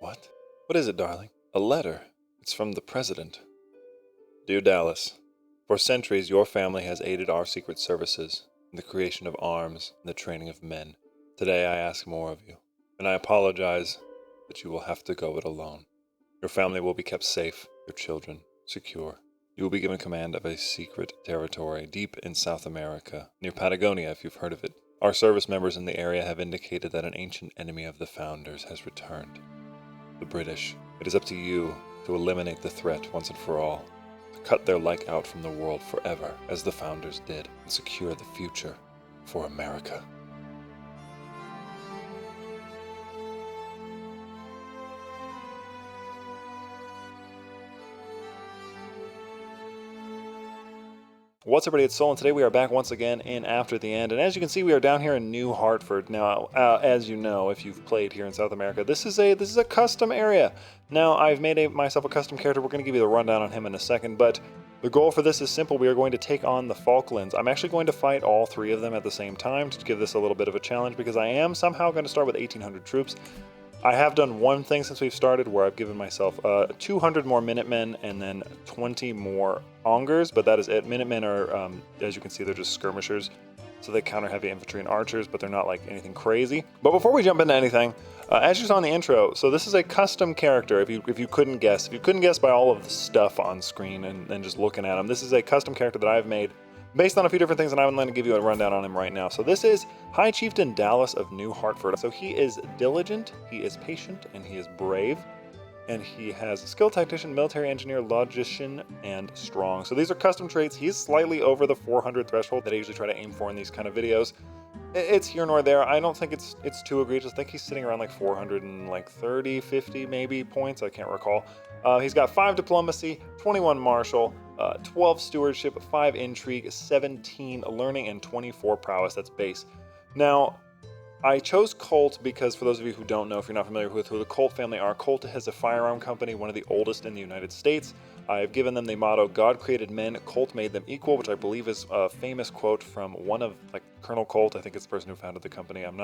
What? What is it, darling? A letter. It's from the President. Dear Dallas, for centuries your family has aided our secret services in the creation of arms and the training of men. Today I ask more of you, and I apologize that you will have to go it alone. Your family will be kept safe, your children secure. You will be given command of a secret territory deep in South America, near Patagonia if you've heard of it. Our service members in the area have indicated that an ancient enemy of the Founders has returned. The British. It is up to you to eliminate the threat once and for all, to cut their like out from the world forever, as the Founders did, and secure the future for America. What's up, everybody? It's Soule, and today we are back once again in After the End. And as you can see, we are down here in New Hartford. Now, as you know, if you've played here in South America, this is a custom area. Now, I've made myself a custom character. We're going to give you the rundown on him in a second, but the goal for this is simple. We are going to take on the Falklands. I'm actually going to fight all three of them at the same time to give this a little bit of a challenge, because I am somehow going to start with 1,800 troops. I have done one thing since we've started where I've given myself 200 more Minutemen and then 20 more Augurs, but that is it. Minutemen are, as you can see, they're just skirmishers, so they counter heavy infantry and archers, but they're not like anything crazy. But before we jump into anything, as you saw in the intro, so this is a custom character. If you couldn't guess, by all of the stuff on screen and just looking at him, this is a custom character that I've made based on a few different things, and I'm going to give you a rundown on him right now. So this is High Chieftain Dallas of New Hartford. So he is diligent, he is patient, and he is brave. And he has skilled tactician, military engineer, logician, and strong. So these are custom traits. He's slightly over the 400 threshold that I usually try to aim for in these kind of videos. It's here nor there. I don't think it's too egregious. I think he's sitting around like 430, 50 maybe points. I can't recall. He's got 5 diplomacy, 21 martial, 12 stewardship, 5 intrigue, 17 learning, and 24 prowess. That's base. Now, I chose Colt because, for those of you who don't know, if you're not familiar with who the Colt family are, Colt has a firearm company, one of the oldest in the United States. I've given them the motto, God created men, Colt made them equal, which I believe is a famous quote from one of, like, Colonel Colt. I think it's the person who founded the company. I'm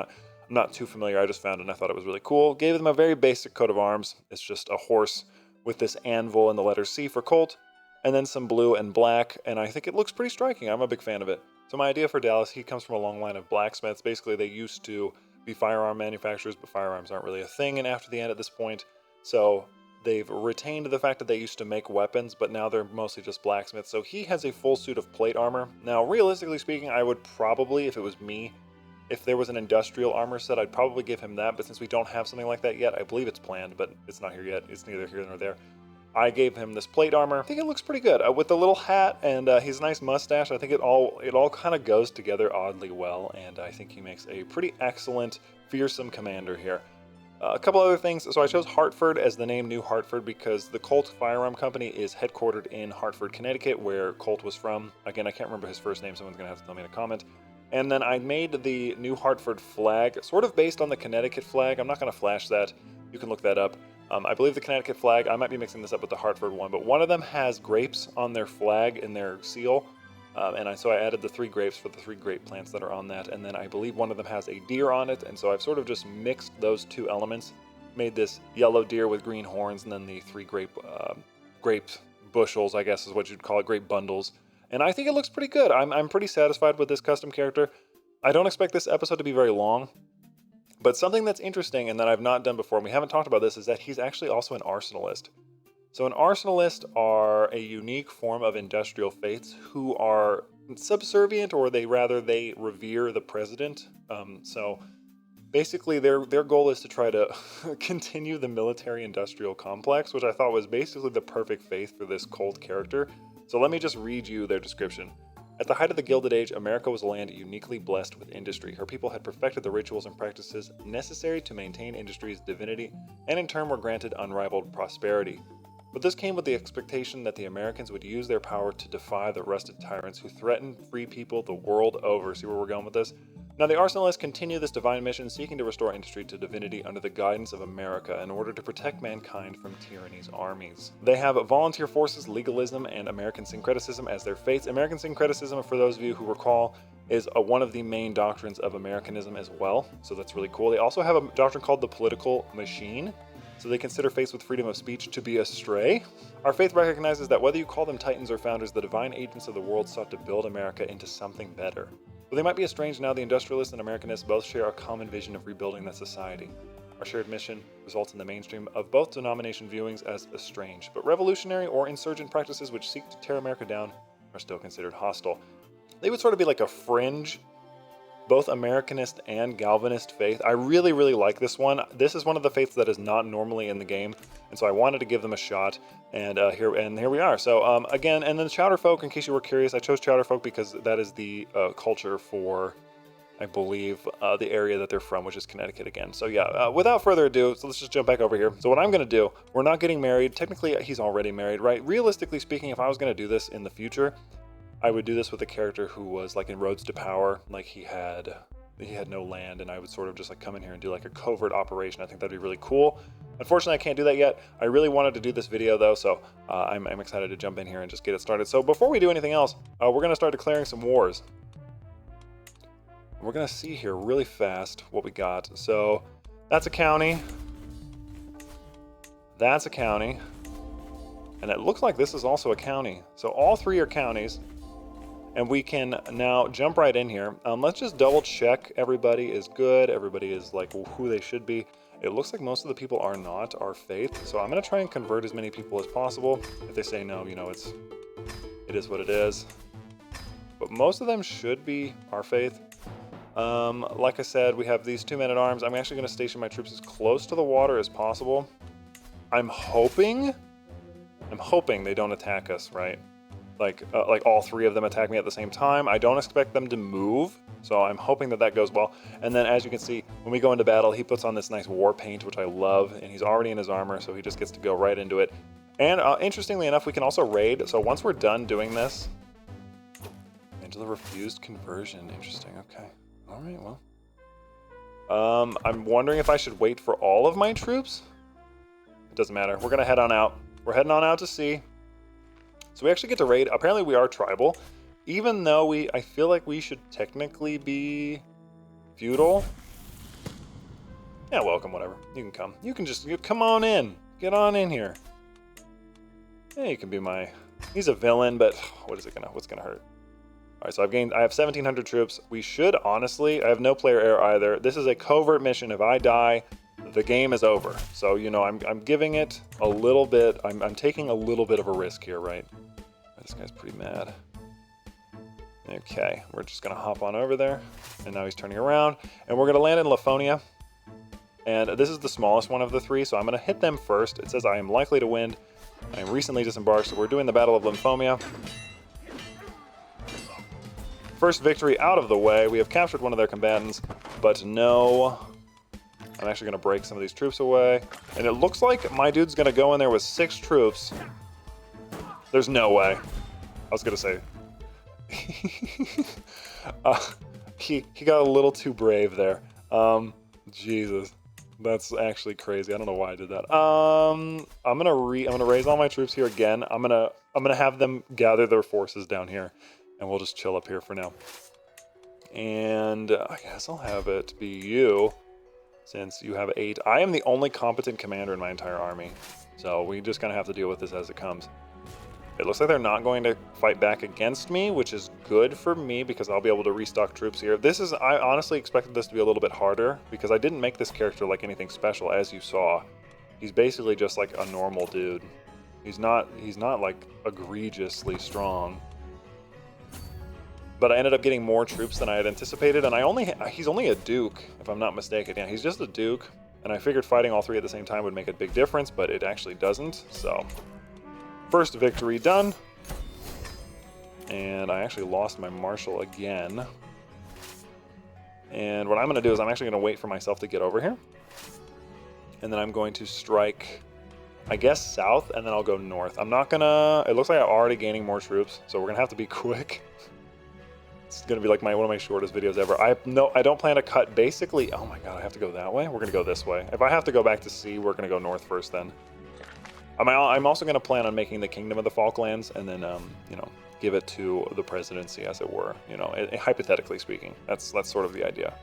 not too familiar. I just found it and I thought it was really cool. Gave them a very basic coat of arms. It's just a horse with this anvil and the letter C for Colt, and then some blue and black, and I think it looks pretty striking. I'm a big fan of it. So my idea for Dallas, he comes from a long line of blacksmiths. Basically, they used to be firearm manufacturers, but firearms aren't really a thing in After the End at this point. So they've retained the fact that they used to make weapons, but now they're mostly just blacksmiths. So he has a full suit of plate armor. Now, realistically speaking, I would probably, if it was me, if there was an industrial armor set, I'd probably give him that. But since we don't have something like that yet, I believe it's planned, but it's not here yet. It's neither here nor there. I gave him this plate armor. I think it looks pretty good with the little hat and his nice mustache. I think it all kind of goes together oddly well, and I think he makes a pretty excellent, fearsome commander here. A couple other things. So I chose Hartford as the name New Hartford because the Colt Firearm Company is headquartered in Hartford, Connecticut, where Colt was from. Again, I can't remember his first name. Someone's going to have to tell me in a comment. And then I made the New Hartford flag sort of based on the Connecticut flag. I'm not going to flash that. You can look that up. I believe the Connecticut flag, I might be mixing this up with the Hartford one, but one of them has grapes on their flag in their seal. So I added the 3 grapes for the 3 grape plants that are on that. And then I believe one of them has a deer on it. And so I've sort of just mixed those 2 elements, made this yellow deer with green horns, and then the 3 grape bushels, I guess is what you'd call it, grape bundles. And I think it looks pretty good. I'm pretty satisfied with this custom character. I don't expect this episode to be very long. But something that's interesting and that I've not done before, and we haven't talked about this, is that he's actually also an arsenalist. So an arsenalist are a unique form of industrial faiths who are subservient, or they revere the president. So basically their goal is to try to continue the military-industrial complex, which I thought was basically the perfect faith for this Colt character. So let me just read you their description. At the height of the Gilded Age, America was a land uniquely blessed with industry. Her people had perfected the rituals and practices necessary to maintain industry's divinity, and in turn were granted unrivaled prosperity. But this came with the expectation that the Americans would use their power to defy the rusted tyrants who threatened free people the world over. See where we're going with this? Now, the Arsenalists continue this divine mission, seeking to restore industry to divinity under the guidance of America in order to protect mankind from tyranny's armies. They have volunteer forces, legalism, and American syncretism as their faiths. American syncretism, for those of you who recall, is one of the main doctrines of Americanism as well, so that's really cool. They also have a doctrine called the political machine, so they consider faiths with freedom of speech to be astray. Our faith recognizes that whether you call them titans or founders, the divine agents of the world sought to build America into something better. Though they might be estranged now, the industrialists and Americanists both share a common vision of rebuilding that society. Our shared mission results in the mainstream of both denomination viewings as estranged, but revolutionary or insurgent practices which seek to tear America down are still considered hostile. They would sort of be like a fringe, both Americanist and Galvanist faith. I really, really like this one. This is one of the faiths that is not normally in the game, and so I wanted to give them a shot, and here we are. So again, and then Chowder Folk, in case you were curious, I chose Chowder Folk because that is the culture for, I believe, the area that they're from, which is Connecticut again. So yeah, without further ado, so let's just jump back over here. So what I'm going to do, we're not getting married. Technically, he's already married, right? Realistically speaking, if I was going to do this in the future, I would do this with a character who was like in Roads to Power, like he had no land, and I would sort of just like come in here and do like a covert operation. I think that'd be really cool. Unfortunately, I can't do that yet. I really wanted to do this video though, so I'm excited to jump in here and just get it started. So before we do anything else, we're going to start declaring some wars. We're going to see here really fast what we got. So that's a county. That's a county. And it looks like this is also a county. So all three are counties. And we can now jump right in here. Let's just double check everybody is good. Everybody is like who they should be. It looks like most of the people are not our faith. So I'm going to try and convert as many people as possible. If they say no, you know, it is what it is. But most of them should be our faith. Like I said, we have these 2 men-at-arms. I'm actually going to station my troops as close to the water as possible. I'm hoping they don't attack us, right? Like all three of them attack me at the same time. I don't expect them to move, so I'm hoping that goes well. And then as you can see, when we go into battle, he puts on this nice war paint, which I love, and he's already in his armor, so he just gets to go right into it. And interestingly enough, we can also raid. So once we're done doing this, Angela refused conversion. Interesting, okay. All right, well. I'm wondering if I should wait for all of my troops. It doesn't matter, we're gonna head on out. We're heading on out to sea. So we actually get to raid. Apparently we are tribal, even though I feel like we should technically be feudal. Yeah, welcome, whatever. You can come. You can just come on in. Get on in here. Yeah, you can be he's a villain, but what's gonna hurt? All right, so I have 1,700 troops. We should, honestly, I have no player error either. This is a covert mission. If I die, the game is over. So, you know, I'm giving it a little bit, I'm taking a little bit of a risk here, right? This guy's pretty mad. Okay, we're just gonna hop on over there, and now he's turning around, and we're gonna land in Laphonia. And this is the smallest one of the three, so I'm gonna hit them first. It says I am likely to win. I am recently disembarked, so we're doing the Battle of Laphonia. First victory out of the way. We have captured one of their combatants, but no. I'm actually gonna break some of these troops away. And it looks like my dude's gonna go in there with 6 troops. There's no way. I was gonna say. He got a little too brave there. Jesus. That's actually crazy. I don't know why I did that. I'm gonna raise all my troops here again. I'm gonna have them gather their forces down here, and we'll just chill up here for now. And I guess I'll have it be you, since you have 8. I am the only competent commander in my entire army, so we just kind of have to deal with this as it comes. It looks like they're not going to fight back against me, which is good for me because I'll be able to restock troops here. I honestly expected this to be a little bit harder because I didn't make this character like anything special, as you saw. He's basically just like a normal dude. He's not like egregiously strong. But I ended up getting more troops than I had anticipated, and he's only a duke, if I'm not mistaken. Yeah, he's just a duke, and I figured fighting all 3 at the same time would make a big difference, but it actually doesn't, so. First victory done. And I actually lost my marshal again. And what I'm going to do is I'm actually going to wait for myself to get over here. And then I'm going to strike, I guess, south, and then I'll go north. I'm not going to... It looks like I'm already gaining more troops, so we're going to have to be quick. It's going to be like one of my shortest videos ever. I don't plan to cut basically... Oh my god, I have to go that way? We're going to go this way. If I have to go back to sea, we're going to go north first then. I'm also going to plan on making the Kingdom of the Falklands and then, you know, give it to the presidency, as it were. You know, hypothetically speaking. That's sort of the idea.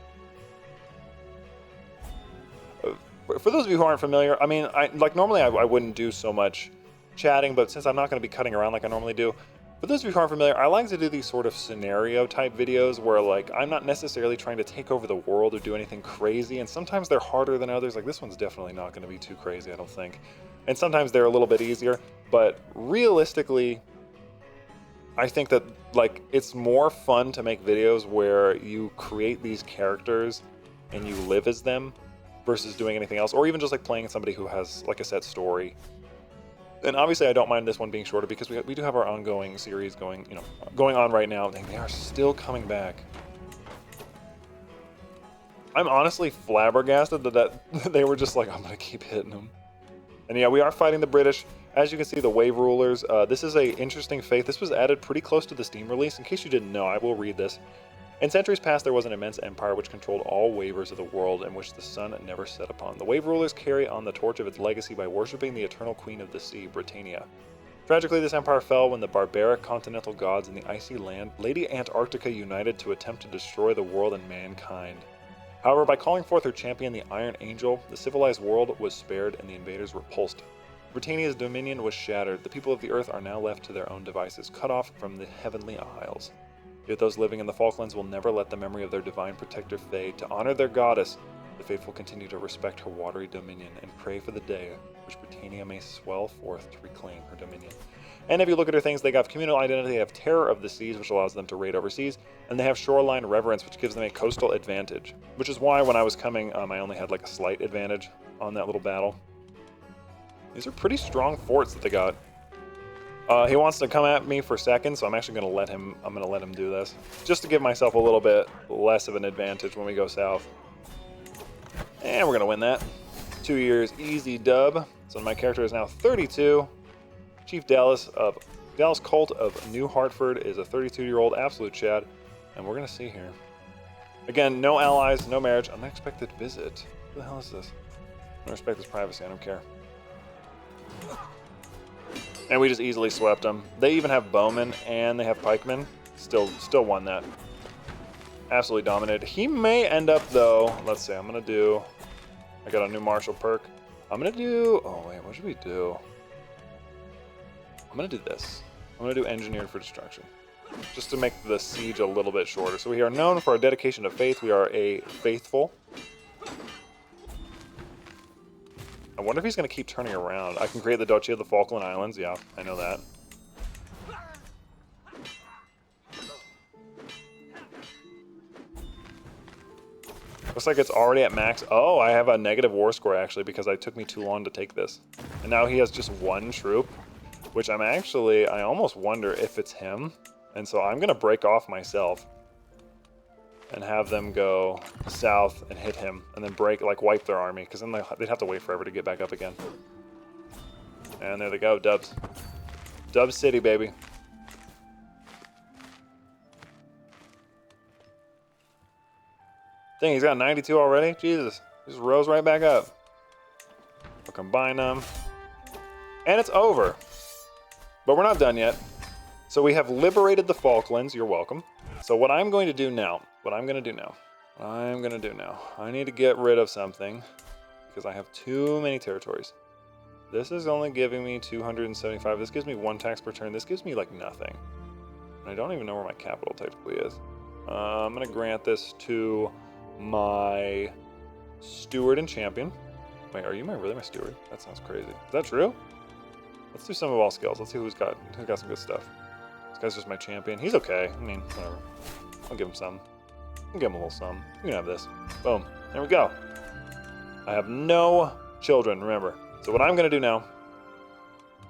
For those of you who aren't familiar, I mean, normally I wouldn't do so much chatting, but since I'm not going to be cutting around like I normally do, for those of you who aren't familiar, I like to do these sort of scenario type videos where like I'm not necessarily trying to take over the world or do anything crazy, and sometimes they're harder than others. Like this one's definitely not going to be too crazy, I don't think. And sometimes they're a little bit easier, but realistically, I think that like it's more fun to make videos where you create these characters and you live as them versus doing anything else, or even just like playing somebody who has like a set story. And obviously I don't mind this one being shorter because we do have our ongoing series going on right now, and they are still coming back. I'm honestly flabbergasted that they were just like, I'm gonna keep hitting them. And yeah, we are fighting the British. As you can see, the wave rulers. This is a interesting faith. This was added pretty close to the Steam release. In case you didn't know, I will read this. In centuries past, there was an immense empire which controlled all wavers of the world and which the sun never set upon. The wave rulers carry on the torch of its legacy by worshipping the eternal queen of the sea, Britannia. Tragically, this empire fell when the barbaric continental gods in the icy land, Lady Antarctica, united to attempt to destroy the world and mankind. However, by calling forth her champion, the Iron Angel, the civilized world was spared and the invaders repulsed. Britannia's dominion was shattered. The people of the earth are now left to their own devices, cut off from the heavenly isles. Yet those living in the Falklands will never let the memory of their divine protector fade. To honor their goddess, the faithful continue to respect her watery dominion and pray for the day which Britannia may swell forth to reclaim her dominion. And if you look at her things, they have communal identity, they have terror of the seas, which allows them to raid overseas, and they have shoreline reverence, which gives them a coastal advantage. Which is why when I was coming, I only had like a slight advantage on that little battle. These are pretty strong forts that they got. He wants to come at me for seconds, so I'm actually going to let him do this, just to give myself a little bit less of an advantage when we go south. And we're going to win that. 2 years, easy dub. So my character is now 32. Chief Dallas Colt of New Hartford is a 32-year-old absolute Chad, and we're going to see here. Again, no allies, no marriage, unexpected visit. Who the hell is this? I respect his privacy, I don't care. And we just easily swept them. They even have bowmen and they have pikemen. Still won that. Absolutely dominated. He may end up though. Let's see. I got a new martial perk. Oh wait, what should we do? I'm gonna do this. I'm gonna do engineered for destruction, just to make the siege a little bit shorter. So we are known for our dedication to faith. We are a faithful. I wonder if he's going to keep turning around. I can create the Duchy of the Falkland Islands. Yeah, I know that. Looks like it's already at max. Oh, I have a negative war score, actually, because it took me too long to take this. And now he has just one troop, which I almost wonder if it's him. And so I'm going to break off myself and have them go south and hit him, and then wipe their army, because then they'd have to wait forever to get back up again. And there they go, dubs. Dub City, baby. Dang, he's got 92 already? Jesus, he just rose right back up. We'll combine them. And it's over. But we're not done yet. So we have liberated the Falklands, you're welcome. So what I'm going to do now, I need to get rid of something because I have too many territories. This is only giving me 275. This gives me 1 tax per turn. This gives me like nothing. And I don't even know where my capital technically is. I'm going to grant this to my steward and champion. Wait, are you really my steward? That sounds crazy. Is that true? Let's do some of all skills. Let's see who's got some good stuff. This guy's just my champion. He's okay. I mean, whatever. I'll give him some. I'll give him a little some. You can have this. Boom. There we go. I have no children, remember. So what I'm going to do now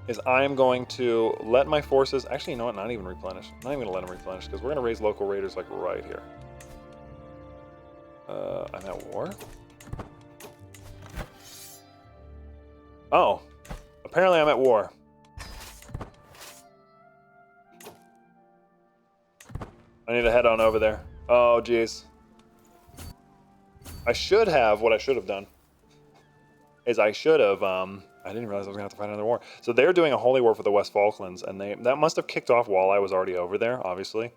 is I'm going to let my forces... Actually, you know what? Not even replenish. I'm not even going to let them replenish because we're going to raise local raiders like right here. I'm at war? Oh. Apparently I'm at war. I need to head on over there. Oh, jeez. What I should have done is I didn't realize I was going to have to fight another war. So they're doing a holy war for the West Falklands, and that must have kicked off while I was already over there, obviously.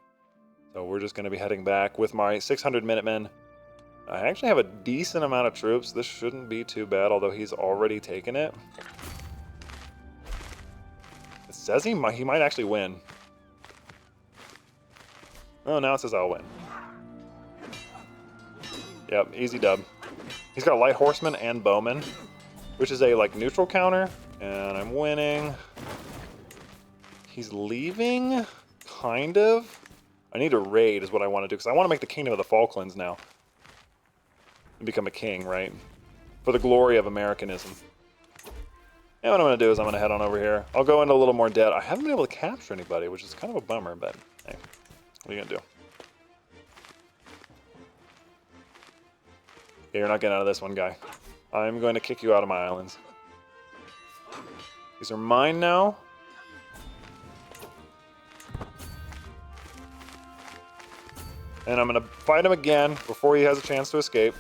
So we're just going to be heading back with my 600 Minutemen. I actually have a decent amount of troops. This shouldn't be too bad, although he's already taken it. It says he might actually win. Oh, now it says I'll win. Yep, easy dub. He's got light horseman and bowman, which is a like neutral counter, and I'm winning. He's leaving, kind of. I need a raid is what I want to do, because I want to make the kingdom of the Falklands now. And become a king, right? For the glory of Americanism. And what I'm going to do is I'm going to head on over here. I'll go into a little more debt. I haven't been able to capture anybody, which is kind of a bummer, but hey, what are you going to do? Yeah, you're not getting out of this one, guy. I'm going to kick you out of my islands. These are mine now. And I'm going to fight him again before he has a chance to escape.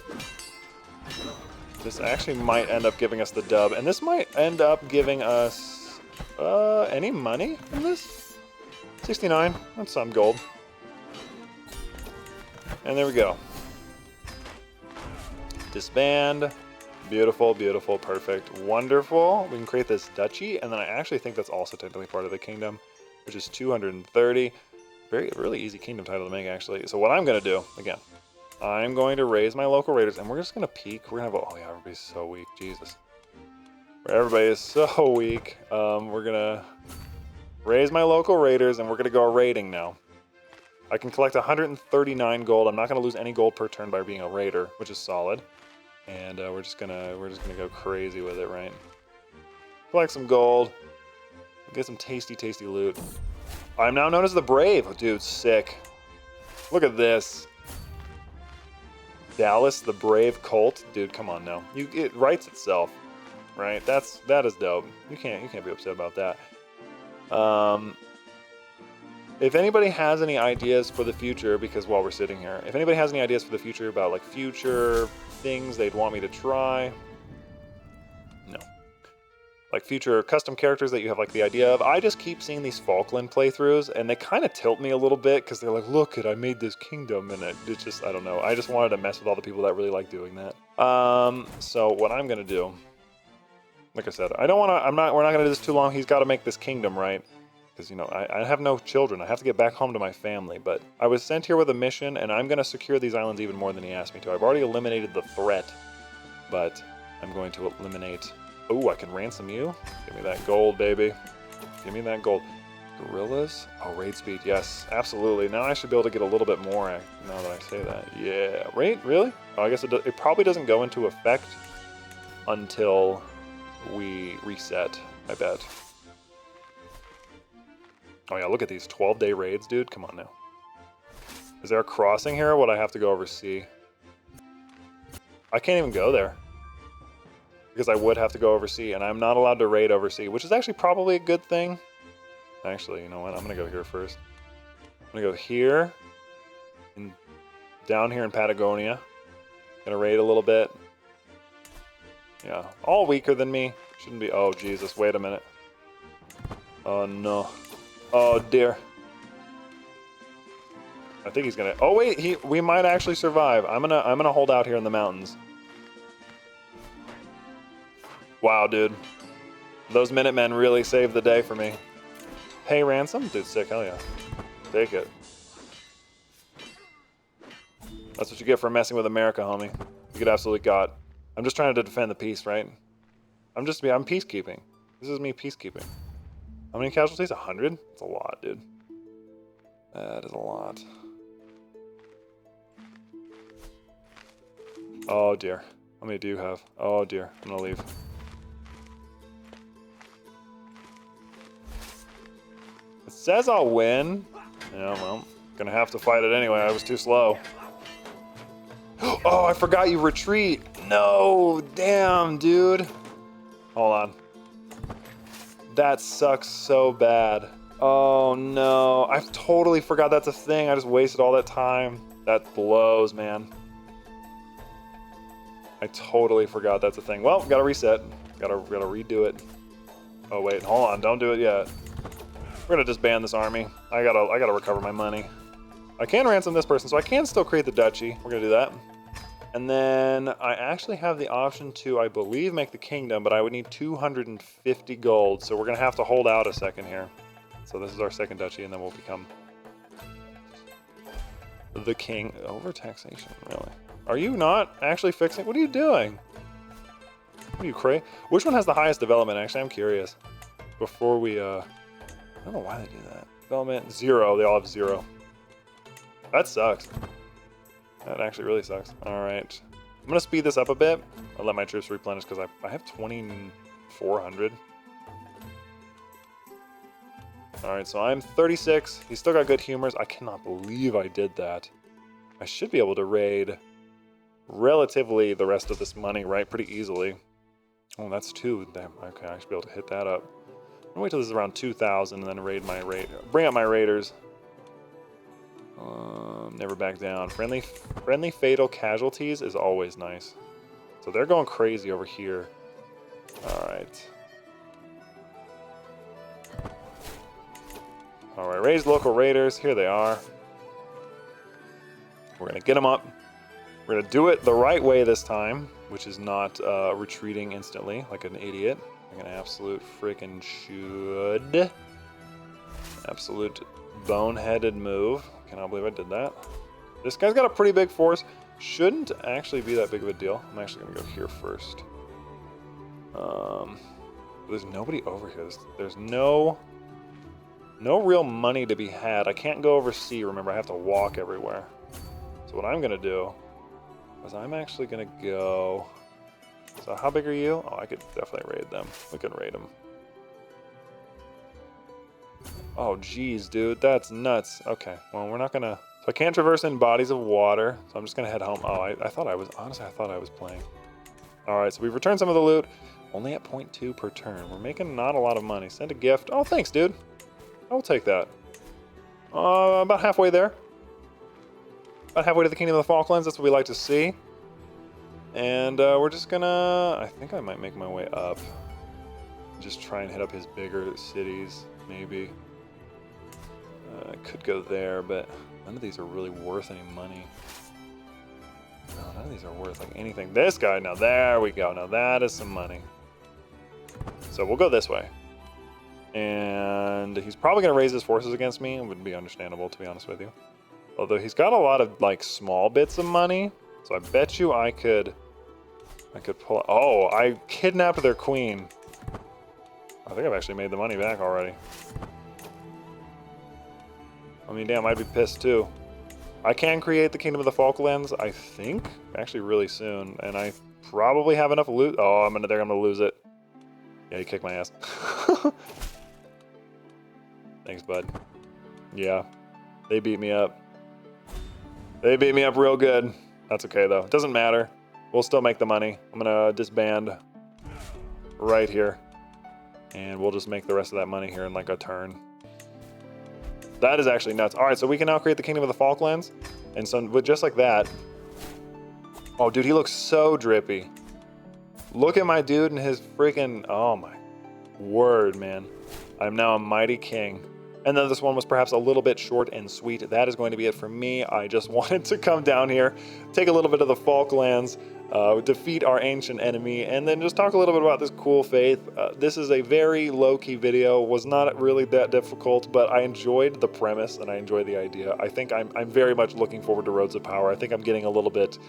This actually might end up giving us the dub. And this might end up giving us... any money from this? 69. That's some gold. And there we go. Disband. Beautiful, beautiful, perfect, wonderful. We can create this duchy, and then I actually think that's also technically part of the kingdom, which is 230. Really easy kingdom title to make, actually. So what I'm going to do, again, I'm going to raise my local raiders, and we're just going to peak. We're going to have, oh yeah, everybody's so weak, Jesus. Everybody is so weak. We're going to raise my local raiders, and we're going to go raiding now. I can collect 139 gold. I'm not going to lose any gold per turn by being a raider, which is solid. And we're just gonna go crazy with it, right? Collect some gold, get some tasty loot. I'm now known as the Brave. Oh, dude, sick. Look at this. Dallas, the Brave Colt, dude. Come on now. It writes itself, right? That is dope. You can't be upset about that. If anybody has any ideas for the future, because while we're sitting here, if anybody has any ideas for the future about like future things they'd want me to try, no. Like future custom characters that you have like the idea of, I just keep seeing these Falkland playthroughs and they kind of tilt me a little bit because they're like, look it, I made this kingdom, and it's just, I don't know. I just wanted to mess with all the people that really like doing that. So what I'm gonna do, like I said, we're not gonna do this too long. He's got to make this kingdom, right? Because, you know, I have no children. I have to get back home to my family. But I was sent here with a mission, and I'm going to secure these islands even more than he asked me to. I've already eliminated the threat, but I'm going to eliminate... Oh, I can ransom you? Give me that gold, baby. Give me that gold. Gorillas? Oh, raid speed. Yes, absolutely. Now I should be able to get a little bit more now that I say that. Yeah. Raid? Really? Oh, I guess it probably doesn't go into effect until we reset, I bet. Oh yeah, look at these 12-day raids, dude. Come on now. Is there a crossing here, or would I have to go oversea? I can't even go there. Because I would have to go oversea, and I'm not allowed to raid oversea, which is actually probably a good thing. Actually, you know what? I'm going to go here first. I'm going to go here, and down here in Patagonia. Going to raid a little bit. Yeah, all weaker than me. Shouldn't be... Oh, Jesus, wait a minute. Oh, no. Oh dear. I think he's gonna... Oh wait, we might actually survive. I'm gonna hold out here in the mountains. Wow, dude. Those Minutemen really saved the day for me. Pay ransom? Dude, sick, hell yeah. Take it. That's what you get for messing with America, homie. You get absolutely got. I'm just trying to defend the peace, right? I'm peacekeeping. This is me peacekeeping. How many casualties? 100? That's a lot, dude. That is a lot. Oh, dear. How many do you have? Oh, dear. I'm gonna leave. It says I'll win. Yeah, well, gonna have to fight it anyway. I was too slow. Oh, I forgot you retreat. No, damn, dude. Hold on. That sucks so bad. Oh no, I totally forgot that's a thing. I just wasted all that time. That blows, man. I totally forgot that's a thing. Well, gotta reset. Gotta redo it. Oh wait, hold on, don't do it yet. We're gonna disband this army. I gotta recover my money. I can ransom this person, so I can still create the duchy. We're gonna do that. And then I actually have the option to, I believe, make the kingdom, but I would need 250 gold. So we're going to have to hold out a second here. So this is our second duchy, and then we'll become the king. Overtaxation, really? Are you not actually fixing? What are you doing? What are you crazy? Which one has the highest development? Actually, I'm curious. Before we, I don't know why they do that. Development, 0. They all have 0. That sucks. That actually really sucks. All right. I'm going to speed this up a bit. I'll let my troops replenish because I have 2,400. All right, so I'm 36. He's still got good humors. I cannot believe I did that. I should be able to raid relatively the rest of this money, right? Pretty easily. Oh, that's 2. Damn. Okay, I should be able to hit that up. I'll wait till this is around 2,000 and then bring up my raiders. Never back down. Friendly fatal casualties is always nice. So they're going crazy over here. Alright. Alright, raise local raiders. Here they are. We're going to get them up. We're going to do it the right way this time, which is not retreating instantly like an idiot. Like an absolute freaking should. Absolute boneheaded move. Cannot believe I did that. This guy's got a pretty big force. Shouldn't actually be that big of a deal. I'm actually going to go here first. There's nobody over here. There's no real money to be had. I can't go over sea. Remember, I have to walk everywhere. So what I'm going to do is I'm actually going to go... So how big are you? Oh, I could definitely raid them. We could raid them. Oh, geez, dude. That's nuts. Okay, well, we're not going to... So I can't traverse in bodies of water, so I'm just going to head home. Oh, I thought I was... Honestly, I thought I was playing. All right, so we've returned some of the loot. Only at 0.2 per turn. We're making not a lot of money. Send a gift. Oh, thanks, dude. I will take that. About halfway there. About halfway to the Kingdom of the Falklands. That's what we like to see. And we're just gonna... I think I might make my way up. Just try and hit up his bigger cities, maybe. I could go there, but none of these are really worth any money. No, none of these are worth like anything. This guy, now there we go. Now that is some money. So we'll go this way. And he's probably going to raise his forces against me. It would be understandable, to be honest with you. Although he's got a lot of like small bits of money. So I bet you I could pull... Oh, I kidnapped their queen. I think I've actually made the money back already. I mean, damn, I'd be pissed too. I can create the Kingdom of the Falklands, I think, actually really soon. And I probably have enough loot. Oh, they're gonna lose it. Yeah, you kicked my ass. Thanks, bud. Yeah, they beat me up. They beat me up real good. That's okay, though. It doesn't matter. We'll still make the money. I'm gonna disband right here. And we'll just make the rest of that money here in like a turn. That is actually nuts. All right, so we can now create the Kingdom of the Falklands. And so with just like that... Oh, dude, he looks so drippy. Look at my dude and his freaking... Oh, my word, man. I'm now a mighty king. And then this one was perhaps a little bit short and sweet. That is going to be it for me. I just wanted to come down here, take a little bit of the Falklands, defeat our ancient enemy, and then just talk a little bit about this cool faith. This is a very low-key video. Was not really that difficult, but I enjoyed the premise and I enjoyed the idea. I think I'm very much looking forward to Roads of Power. I think I'm getting a little bit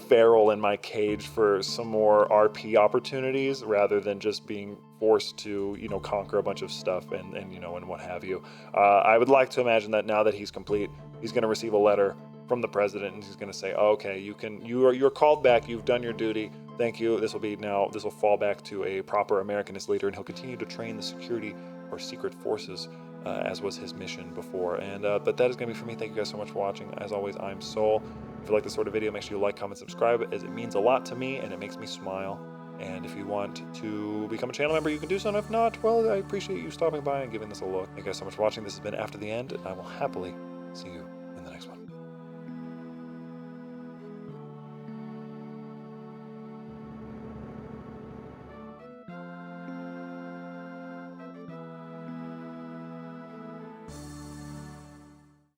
feral in my cage for some more RP opportunities rather than just being forced to, you know, conquer a bunch of stuff and you know, and what have you. I would like to imagine that now that he's complete, he's going to receive a letter from the president, and he's going to say, oh, okay, you're called back, you've done your duty, thank you. This will fall back to a proper Americanist leader, and he'll continue to train the security or secret forces as was his mission before. And but that is going to be for me. Thank you guys so much for watching. As always, I'm Soule. If you like this sort of video, make sure you like, comment, subscribe, as it means a lot to me and it makes me smile. And if you want to become a channel member, you can do so. And if not, well, I appreciate you stopping by and giving this a look. Thank you guys so much for watching. This has been After the End, and I will happily